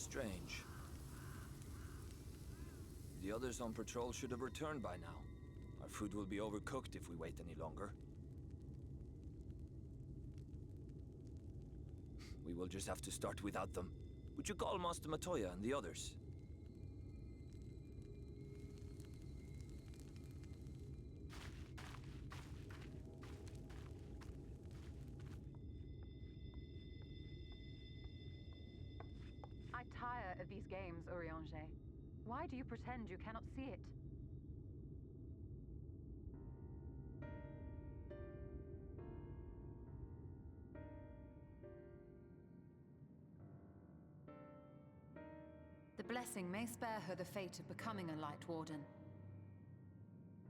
Strange. The others on patrol should have returned by now. Our food will be overcooked if we wait any longer. We will just have to start without them. Would you call Master Matoya and the others? I tire of these games, Urianger. Why do you pretend you cannot see it? The blessing may spare her the fate of becoming a Light Warden.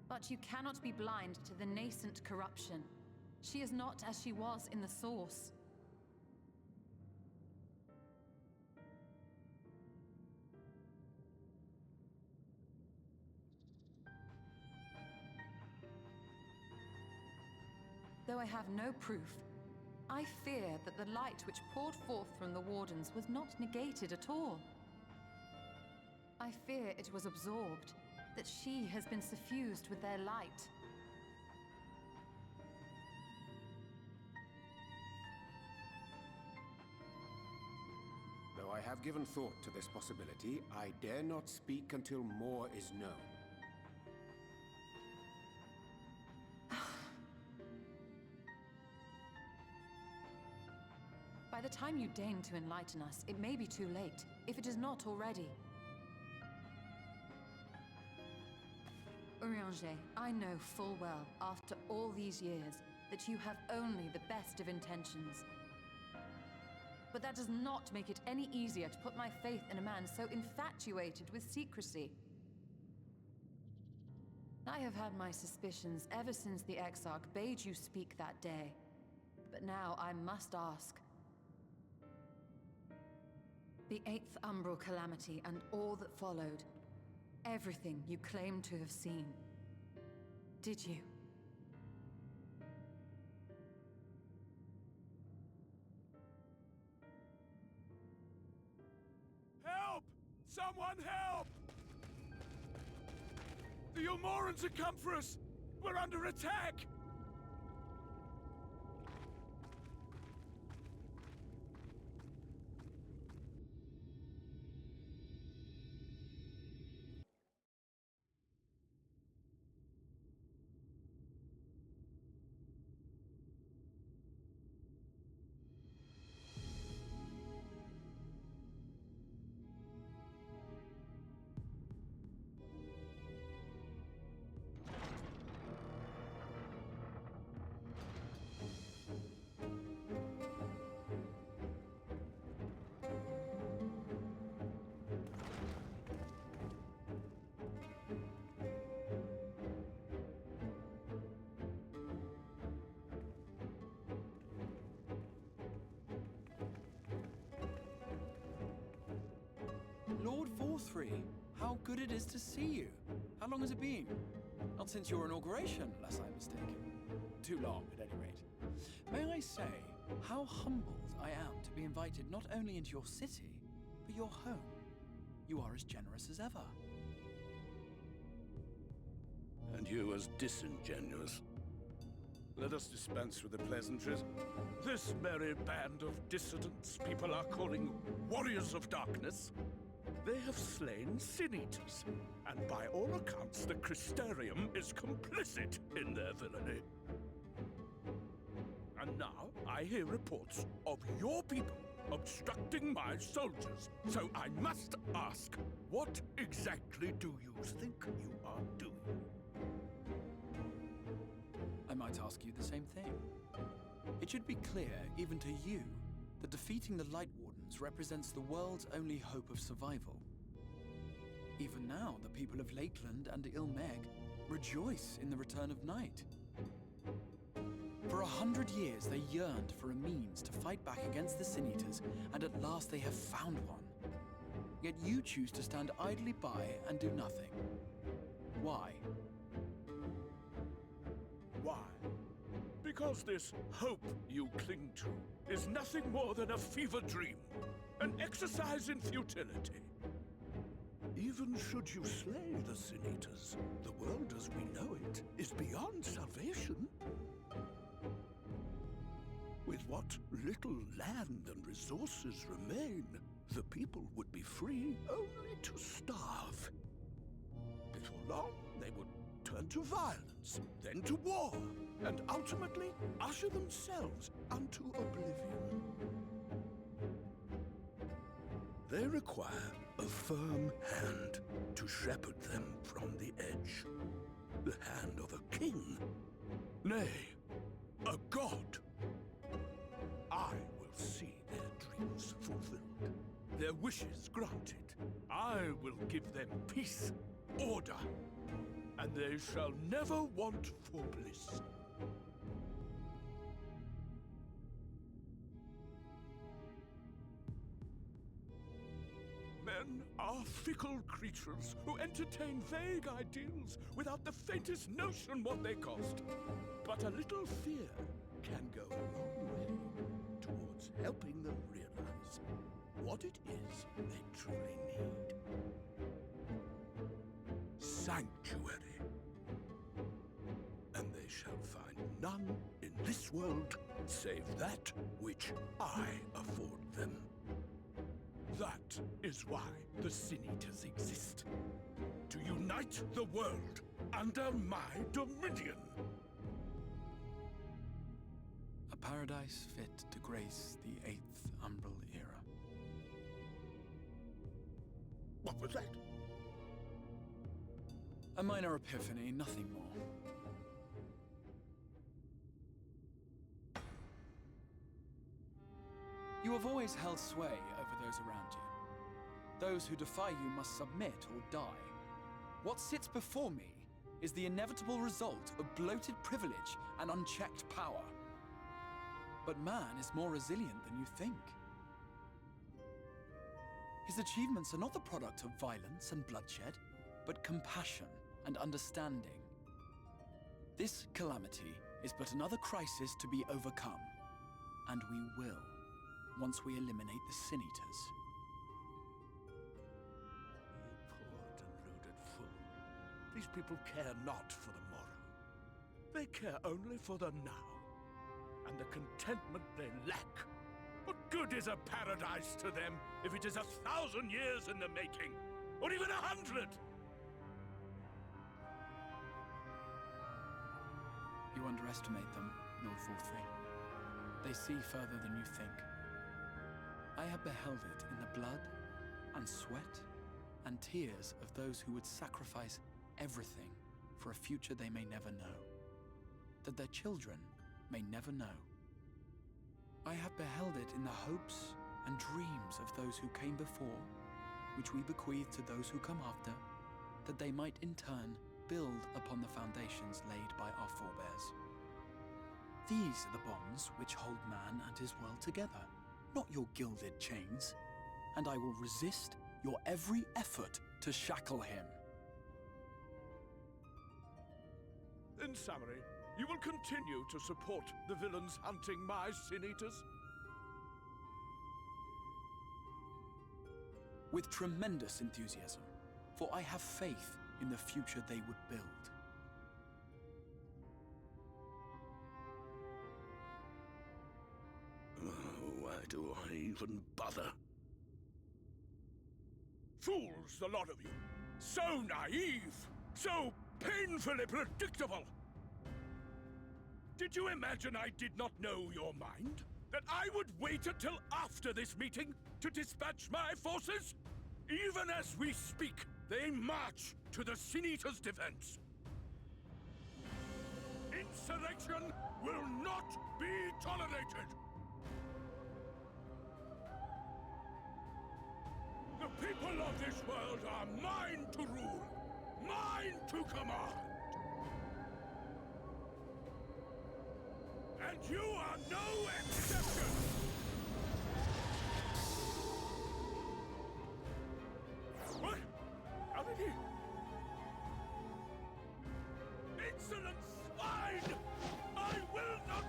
But you cannot be blind to the nascent corruption. She is not as she was in the Source. Though I have no proof, I fear that the light which poured forth from the Wardens was not negated at all. I fear it was absorbed, that she has been suffused with their light. Though I have given thought to this possibility, I dare not speak until more is known. By the time you deign to enlighten us, it may be too late, if it is not already. Urianger, I know full well, after all these years, that you have only the best of intentions. But that does not make it any easier to put my faith in a man so infatuated with secrecy. I have had my suspicions ever since the Exarch bade you speak that day. But now I must ask. The 8th Umbral Calamity and all that followed. Everything you claim to have seen. Did you? Help! Someone help! The Ilmorans have come for us! We're under attack! Lord Forthry, how good it is to see you. How long has it been? Not since your inauguration, unless I'm mistaken. Too long, at any rate. May I say, how humbled I am to be invited not only into your city, but your home. You are as generous as ever. And you as disingenuous. Let us dispense with the pleasantries. This merry band of dissidents people are calling warriors of darkness. They have slain sin-eaters, and by all accounts the Crystarium is complicit in their villainy. And now I hear reports of your people obstructing my soldiers, so I must ask, what exactly do you think you are doing? I might ask you the same thing. It should be clear, even to you, that defeating the Light Wardens represents the world's only hope of survival. Even now, the people of Lakeland and Ilmeg rejoice in the return of night. For 100 years, they yearned for a means to fight back against the Sin-Eaters, and at last they have found one. Yet you choose to stand idly by and do nothing. Why? Why? Because this hope you cling to is nothing more than a fever dream, an exercise in futility. Even should you slay the Sin Eaters, the world as we know it is beyond salvation. With what little land and resources remain, the people would be free only to starve. Before long, they would turn to violence, then to war, and ultimately usher themselves unto oblivion. They require a firm hand to shepherd them from the edge. The hand of a king, nay, a god. I will see their dreams fulfilled, their wishes granted. I will give them peace, order, and they shall never want for bliss. Men are fickle creatures who entertain vague ideals without the faintest notion what they cost. But a little fear can go a long way towards helping them realize what it is they truly need. Sanctuary. And they shall find none in this world save that which I afford them. That is why the Sin Eaters exist. To unite the world under my dominion. A paradise fit to grace the 8th Umbral era. What was that? A minor epiphany, nothing more. You have always held sway over those around you. Those who defy you must submit or die. What sits before me is the inevitable result of bloated privilege and unchecked power. But man is more resilient than you think. His achievements are not the product of violence and bloodshed, but compassion and understanding. This calamity is but another crisis to be overcome, and we will, once we eliminate the Sin Eaters. You poor deluded fool. These people care not for the morrow. They care only for the now, and the contentment they lack. What good is a paradise to them if it is 1,000 years in the making, or even 100? You underestimate them, Lord Forthry. They see further than you think. I have beheld it in the blood and sweat and tears of those who would sacrifice everything for a future they may never know, that their children may never know. I have beheld it in the hopes and dreams of those who came before, which we bequeath to those who come after, that they might in turn build upon the foundations laid by our forebears. These are the bonds which hold man and his world together, not your gilded chains, and I will resist your every effort to shackle him. In summary, you will continue to support the villains hunting my Sin Eaters? With tremendous enthusiasm, for I have faith in the future they would build. Why do I even bother? Fools, the lot of you! So naive! So painfully predictable! Did you imagine I did not know your mind? That I would wait until after this meeting to dispatch my forces? Even as we speak, they march to the Sin Eaters' defense. Insurrection will not be tolerated! The people of this world are mine to rule, mine to command. And you are no exception! What? How did he? Insolent swine! I will not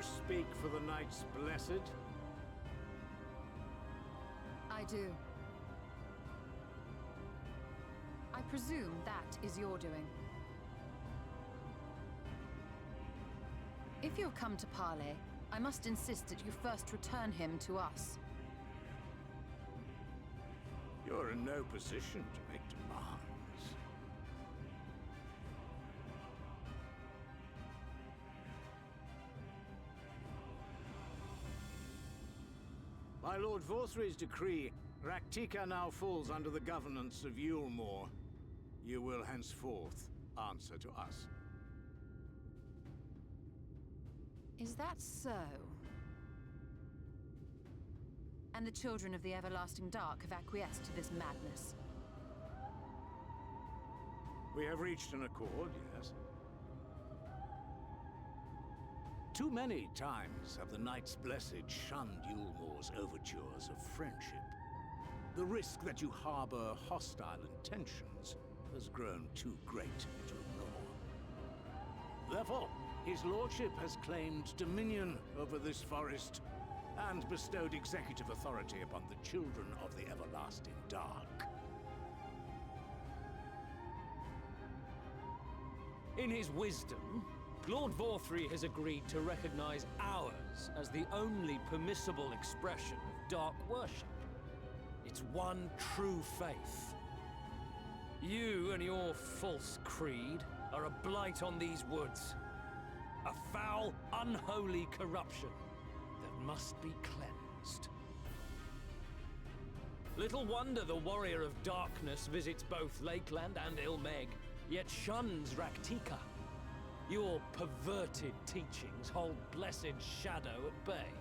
speak for the Knights Blessed? I do. I presume that is your doing. If you have come to parley, I must insist that you first return him to us. You're in no position to make demands. By Lord Vorthry's decree, Raktika now falls under the governance of Yulmore. You will henceforth answer to us. Is that so? And the children of the Everlasting Dark have acquiesced to this madness? We have reached an accord, yes. Too many times have the Knights Blessed shunned Yulmore's overtures of friendship. The risk that you harbor hostile intentions has grown too great to ignore. Therefore, his lordship has claimed dominion over this forest and bestowed executive authority upon the children of the Everlasting Dark. In his wisdom, Lord Vorthry has agreed to recognize ours as the only permissible expression of dark worship. It's one true faith. You and your false creed are a blight on these woods. A foul, unholy corruption that must be cleansed. Little wonder the Warrior of Darkness visits both Lakeland and Ilmeg, yet shuns Raktika. Your perverted teachings hold blessed shadow at bay.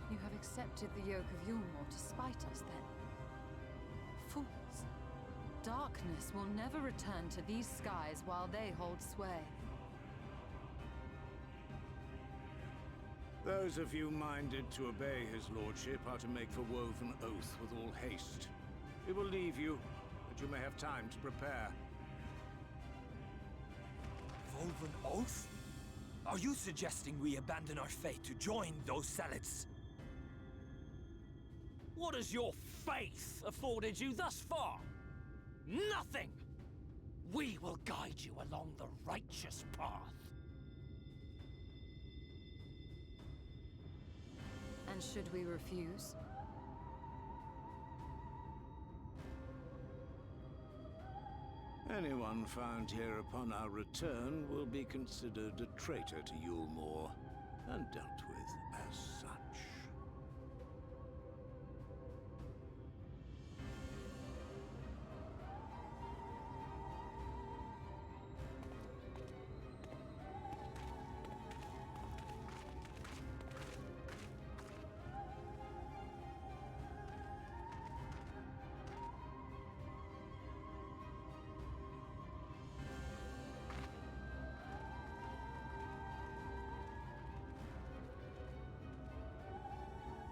You have accepted the yoke of Yulmore to spite us, then? Fools. Darkness will never return to these skies while they hold sway. Those of you minded to obey his lordship are to make the woven oath with all haste. We will leave you, that you may have time to prepare. Woven oath? Are you suggesting we abandon our fate to join those zealots? What has your faith afforded you thus far? Nothing! We will guide you along the righteous path. And should we refuse? Anyone found here upon our return will be considered a traitor to Yulmore, and dealt with as such.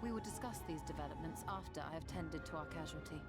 We will discuss these developments after I have tended to our casualty.